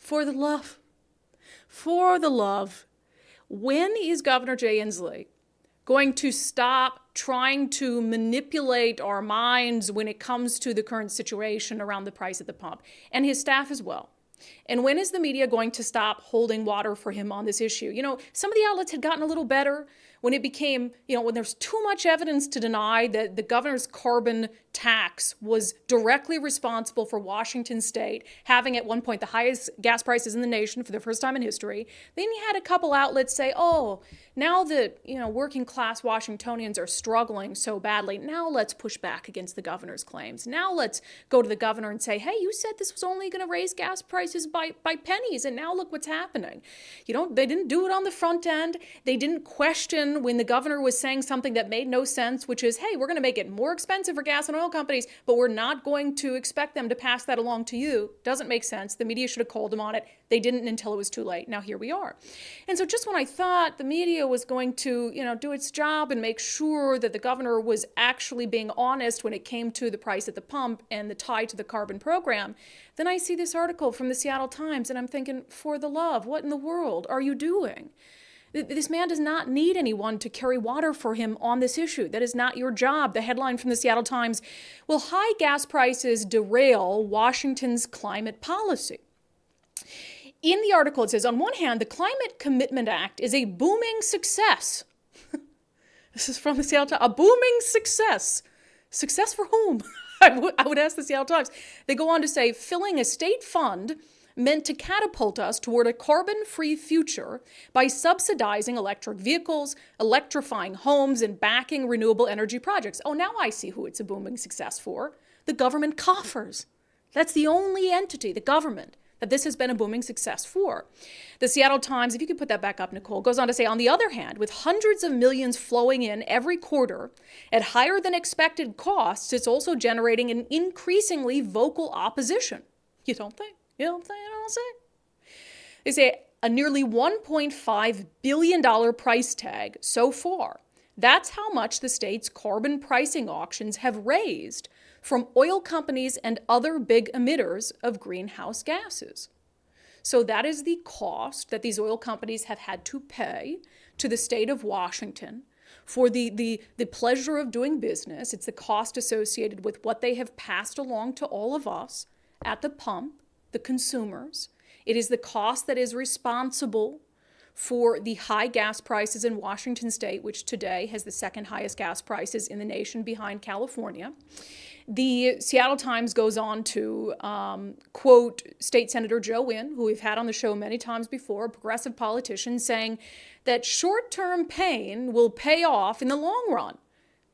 For the love. For the love. When is Governor Jay Inslee going to stop trying to manipulate our minds when it comes to the current situation around the price at the pump, and his staff as well? And when is the media going to stop holding water for him on this issue? You know, some of the outlets had gotten a little better when it became, when there's too much evidence to deny that the governor's carbon tax was directly responsible for Washington state having at one point the highest gas prices in the nation for the first time in history. Then you had a couple outlets say, oh, now that, working class Washingtonians are struggling so badly, now let's push back against the governor's claims. Now let's go to the governor and say, hey, you said this was only going to raise gas prices by pennies, and now look what's happening. They didn't do it on the front end. They didn't question when the governor was saying something that made no sense, which is, hey, we're going to make it more expensive for gas and oil companies, but we're not going to expect them to pass that along to you. Doesn't make sense. The media should have called them on it. They didn't until it was too late. Now here we are. And so just when I thought the media was going to, do its job and make sure that the governor was actually being honest when it came to the price at the pump and the tie to the carbon program, then I see this article from the Seattle Times and I'm thinking, for the love, what in the world are you doing? This man does not need anyone to carry water for him on this issue. That is not your job. The headline from the Seattle Times, will high gas prices derail Washington's climate policy? In the article, it says, on one hand, the Climate Commitment Act is a booming success. This is from the Seattle Times. A booming success. Success for whom? I would ask the Seattle Times. They go on to say, filling a state fund meant to catapult us toward a carbon-free future by subsidizing electric vehicles, electrifying homes, and backing renewable energy projects. Oh, now I see who it's a booming success for. The government coffers. That's the only entity, the government, that this has been a booming success for. The Seattle Times, if you could put that back up, Nicole, goes on to say, on the other hand, with hundreds of millions flowing in every quarter at higher than expected costs, it's also generating an increasingly vocal opposition. You don't think? You don't think? I don't say. They say a nearly $1.5 billion price tag so far. That's how much the state's carbon pricing auctions have raised from oil companies and other big emitters of greenhouse gases. So that is the cost that these oil companies have had to pay to the state of Washington for the pleasure of doing business. It's the cost associated with what they have passed along to all of us at the pump, the consumers. It is the cost that is responsible for the high gas prices in Washington state, which today has the second highest gas prices in the nation behind California. The Seattle Times goes on to quote State Senator Joe Wynn, who we've had on the show many times before, a progressive politician, saying that short-term pain will pay off in the long run,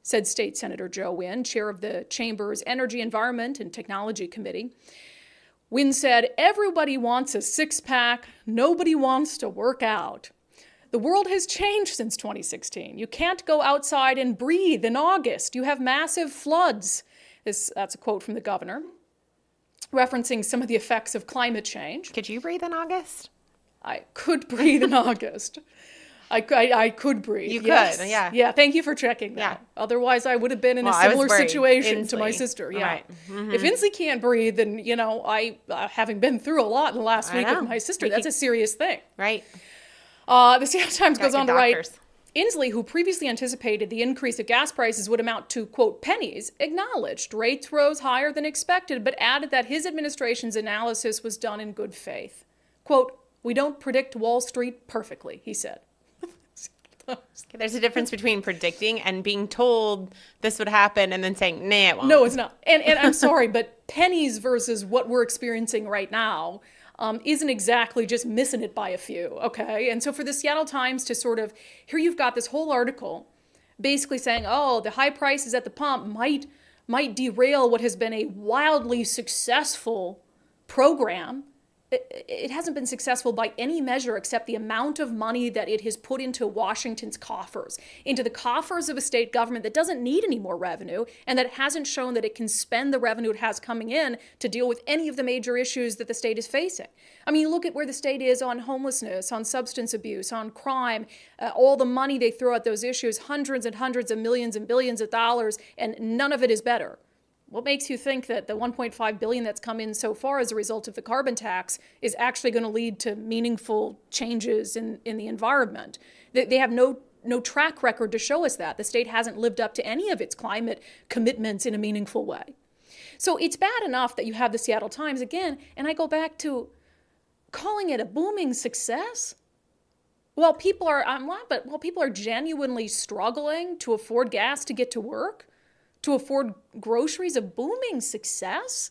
said State Senator Joe Wynn, chair of the Chamber's Energy, Environment, and Technology Committee. Wynn said, everybody wants a six-pack, nobody wants to work out. The world has changed since 2016. You can't go outside and breathe in August. You have massive floods. That's a quote from the governor, referencing some of the effects of climate change. Could you breathe in August? I could breathe in August. I could breathe. You yes. could, yeah. Yeah, thank you for checking that. Yeah. Otherwise, I would have been in a similar situation to my Inslee. sister. Yeah. Right. Mm-hmm. If Inslee can't breathe, then, I having been through a lot in the last week with my sister, that's a serious thing. Right. The Seattle Times goes on to write, doctors. Inslee, who previously anticipated the increase of gas prices would amount to, quote, pennies, acknowledged rates rose higher than expected, but added that his administration's analysis was done in good faith. Quote, we don't predict Wall Street perfectly, he said. There's a difference between predicting and being told this would happen and then saying, nah, it won't. No, it's not. And I'm sorry, but pennies versus what we're experiencing right now isn't exactly just missing it by a few, okay? And so for the Seattle Times to sort of, here you've got this whole article basically saying, oh, the high prices at the pump might derail what has been a wildly successful program. It hasn't been successful by any measure except the amount of money that it has put into Washington's coffers, into the coffers of a state government that doesn't need any more revenue and that hasn't shown that it can spend the revenue it has coming in to deal with any of the major issues that the state is facing. I mean, you look at where the state is on homelessness, on substance abuse, on crime, all the money they throw at those issues, hundreds and hundreds of millions and billions of dollars, and none of it is better What makes you think that the 1.5 billion that's come in so far as a result of the carbon tax is actually going to lead to meaningful changes in the environment? They have no track record to show us that. The state hasn't lived up to any of its climate commitments in a meaningful way. So it's bad enough that you have the Seattle Times again, and I go back to calling it a booming success. While people are genuinely struggling to afford gas to get to work, to afford groceries, a booming success?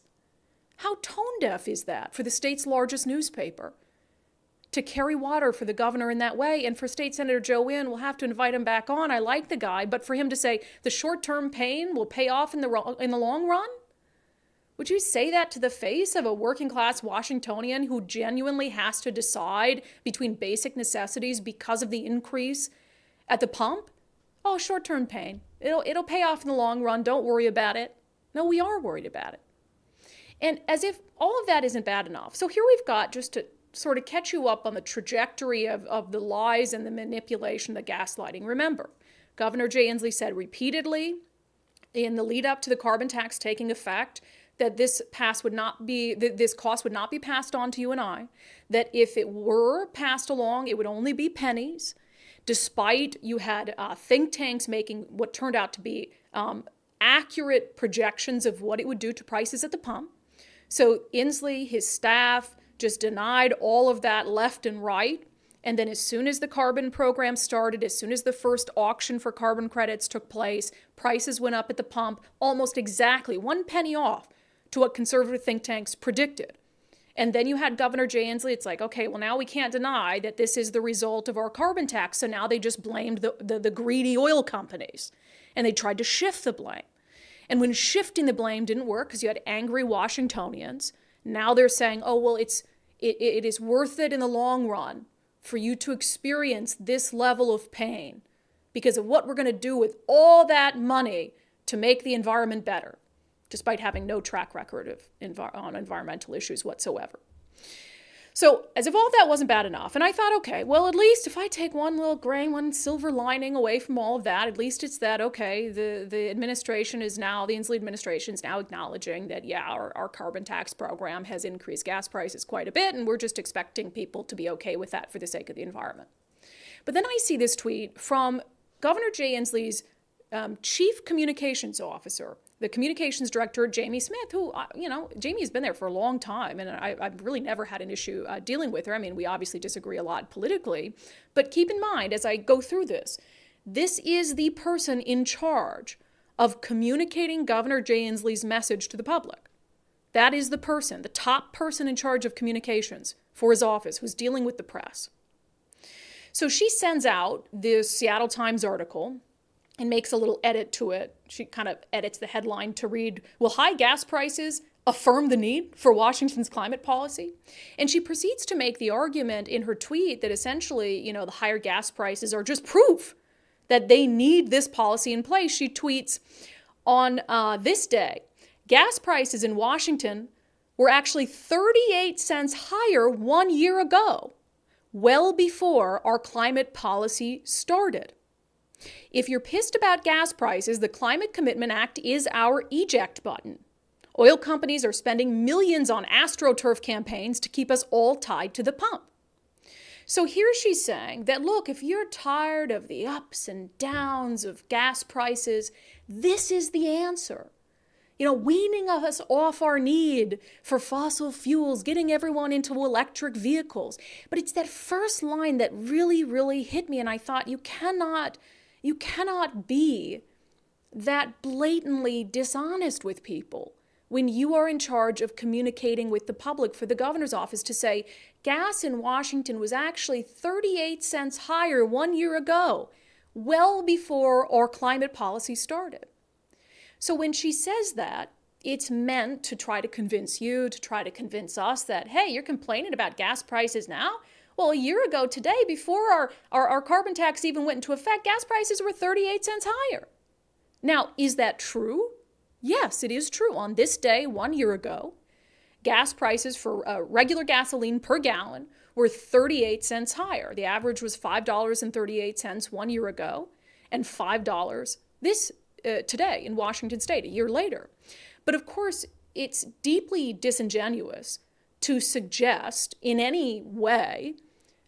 How tone deaf is that for the state's largest newspaper? To carry water for the governor in that way, and for State Senator Joe Inn, we'll have to invite him back on. I like the guy, but for him to say the short-term pain will pay off in the long run? Would you say that to the face of a working-class Washingtonian who genuinely has to decide between basic necessities because of the increase at the pump? Oh, short-term pain. It'll pay off in the long run. Don't worry about it. No, we are worried about it. And as if all of that isn't bad enough. So here we've got, just to sort of catch you up on the trajectory of the lies and the manipulation, the gaslighting. Remember, Governor Jay Inslee said repeatedly in the lead up to the carbon tax taking effect that this cost would not be passed on to you and I, that if it were passed along, it would only be pennies. Despite you had think tanks making what turned out to be accurate projections of what it would do to prices at the pump. So Inslee, his staff, just denied all of that left and right. And then as soon as the carbon program started, as soon as the first auction for carbon credits took place, prices went up at the pump almost exactly 1 penny off to what conservative think tanks predicted. And then you had Governor Jay Inslee. It's like, okay, well, now we can't deny that this is the result of our carbon tax. So now they just blamed the greedy oil companies. And they tried to shift the blame. And when shifting the blame didn't work because you had angry Washingtonians, now they're saying, oh, well, it is worth it in the long run for you to experience this level of pain because of what we're going to do with all that money to make the environment better, despite having no track record on environmental issues whatsoever. So as if all that wasn't bad enough, and I thought, okay, well, at least if I take one little grain, one silver lining away from all of that, at least it's that, okay, the administration is now, the Inslee administration is now acknowledging that, yeah, our carbon tax program has increased gas prices quite a bit, and we're just expecting people to be okay with that for the sake of the environment. But then I see this tweet from Governor Jay Inslee's chief communications officer, the communications director, Jamie Smith, who, Jamie has been there for a long time, and I've really never had an issue dealing with her. I mean, we obviously disagree a lot politically, but keep in mind as I go through this is the person in charge of communicating Governor Jay Inslee's message to the public. That is the person, the top person in charge of communications for his office, who's dealing with the press. So she sends out this Seattle Times article and makes a little edit to it. She kind of edits the headline to read, will high gas prices affirm the need for Washington's climate policy? And she proceeds to make the argument in her tweet that essentially, the higher gas prices are just proof that they need this policy in place. She tweets, on this day, gas prices in Washington were actually 38 cents higher 1 year ago, well before our climate policy started. If you're pissed about gas prices, the Climate Commitment Act is our eject button. Oil companies are spending millions on AstroTurf campaigns to keep us all tied to the pump. So here she's saying that, look, if you're tired of the ups and downs of gas prices, this is the answer. Weaning us off our need for fossil fuels, getting everyone into electric vehicles. But it's that first line that really, really hit me, and I thought, you cannot be that blatantly dishonest with people when you are in charge of communicating with the public for the governor's office to say gas in Washington was actually 38 cents higher 1 year ago, well before our climate policy started. So when she says that, it's meant to try to convince you, to try to convince us that, hey, you're complaining about gas prices now? Well, a year ago today, before our carbon tax even went into effect, gas prices were 38 cents higher. Now, is that true? Yes, it is true. On this day, 1 year ago, gas prices for regular gasoline per gallon were 38 cents higher. The average was $5.38 1 year ago, and $5 today in Washington State, a year later. But of course, it's deeply disingenuous to suggest in any way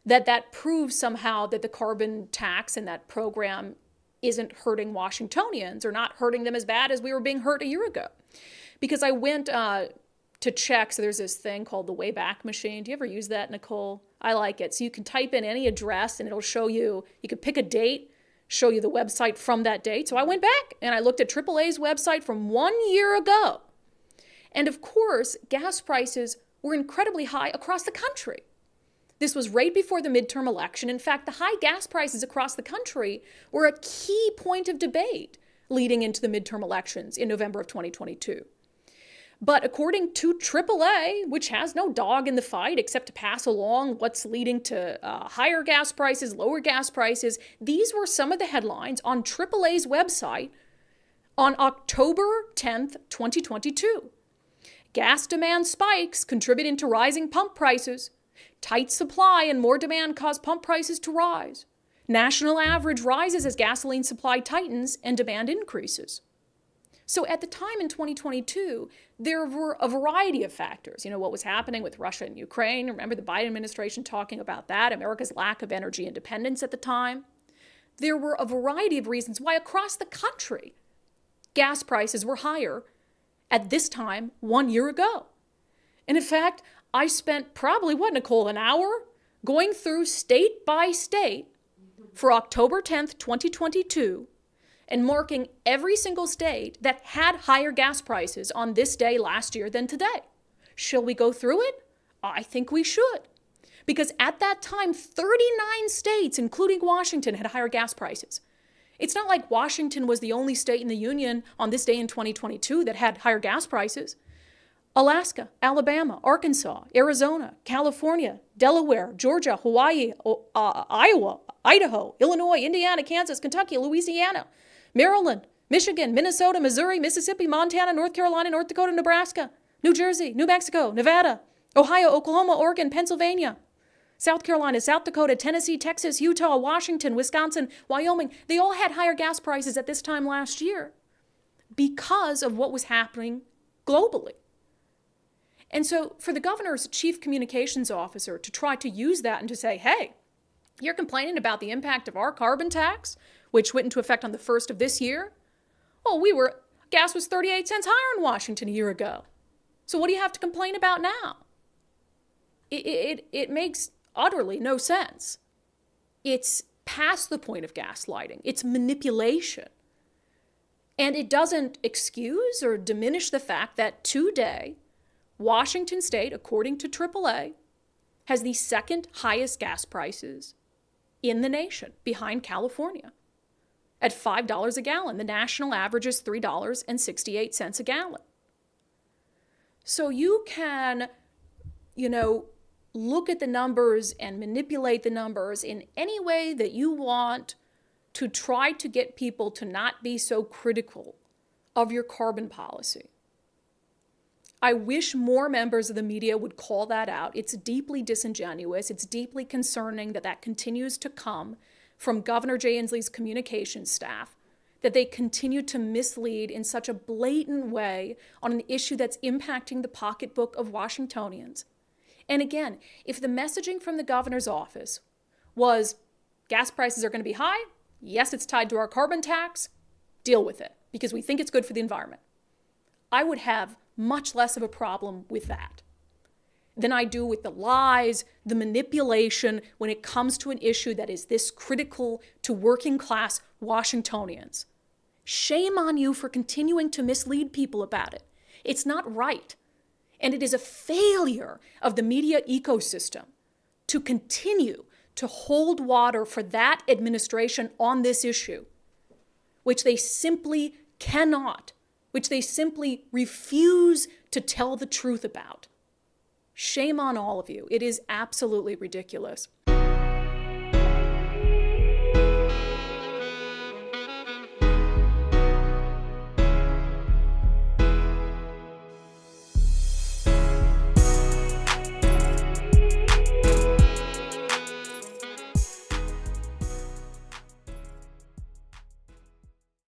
that that proves somehow that the carbon tax and that program isn't hurting Washingtonians or not hurting them as bad as we were being hurt a year ago. Because I went to check, so there's this thing called the Wayback Machine. Do you ever use that, Nicole? I like it. So you can type in any address and it'll show you, you can pick a date, show you the website from that date. So I went back and I looked at AAA's website from 1 year ago. And of course, gas prices were incredibly high across the country. This was right before the midterm election. In fact, the high gas prices across the country were a key point of debate leading into the midterm elections in November of 2022. But according to AAA, which has no dog in the fight except to pass along what's leading to higher gas prices, lower gas prices, these were some of the headlines on AAA's website on October 10th, 2022. Gas demand spikes contributing to rising pump prices. Tight supply and more demand cause pump prices to rise. National average rises as gasoline supply tightens and demand increases. So at the time in 2022, there were a variety of factors. You know, what was happening with Russia and Ukraine. Remember the Biden administration talking about that, America's lack of energy independence at the time. There were a variety of reasons why across the country, gas prices were higher at this time 1 year ago. And in fact, I spent probably, Nicole, an hour going through state by state for October 10th, 2022, and marking every single state that had higher gas prices on this day last year than today. Shall we go through it? I think we should. Because at that time, 39 states, including Washington, had higher gas prices. It's not like Washington was the only state in the union on this day in 2022 that had higher gas prices. Alaska, Alabama, Arkansas, Arizona, California, Delaware, Georgia, Hawaii, Iowa, Idaho, Illinois, Indiana, Kansas, Kentucky, Louisiana, Maryland, Michigan, Minnesota, Missouri, Mississippi, Montana, North Carolina, North Dakota, Nebraska, New Jersey, New Mexico, Nevada, Ohio, Oklahoma, Oregon, Pennsylvania, South Carolina, South Dakota, Tennessee, Texas, Utah, Washington, Wisconsin, Wyoming. They all had higher gas prices at this time last year because of what was happening globally. And so for the governor's chief communications officer to try to use that and to say, hey, you're complaining about the impact of our carbon tax, which went into effect on the 1st of this year. Well, gas was 38 cents higher in Washington a year ago. So what do you have to complain about now? It makes utterly no sense. It's past the point of gaslighting. It's manipulation. And it doesn't excuse or diminish the fact that today, Washington State, according to AAA, has the second highest gas prices in the nation, behind California, at $5 a gallon. The national average is $3.68 a gallon. So you can, look at the numbers and manipulate the numbers in any way that you want to try to get people to not be so critical of your carbon policy. I wish more members of the media would call that out. It's deeply disingenuous. It's deeply concerning that continues to come from Governor Jay Inslee's communications staff, that they continue to mislead in such a blatant way on an issue that's impacting the pocketbook of Washingtonians. And again, if the messaging from the governor's office was gas prices are going to be high, yes, it's tied to our carbon tax, deal with it because we think it's good for the environment, I would have much less of a problem with that than I do with the lies, the manipulation when it comes to an issue that is this critical to working class Washingtonians. Shame on you for continuing to mislead people about it. It's not right. And it is a failure of the media ecosystem to continue to hold water for that administration on this issue, which they simply cannot, which they simply refuse to tell the truth about. Shame on all of you. It is absolutely ridiculous.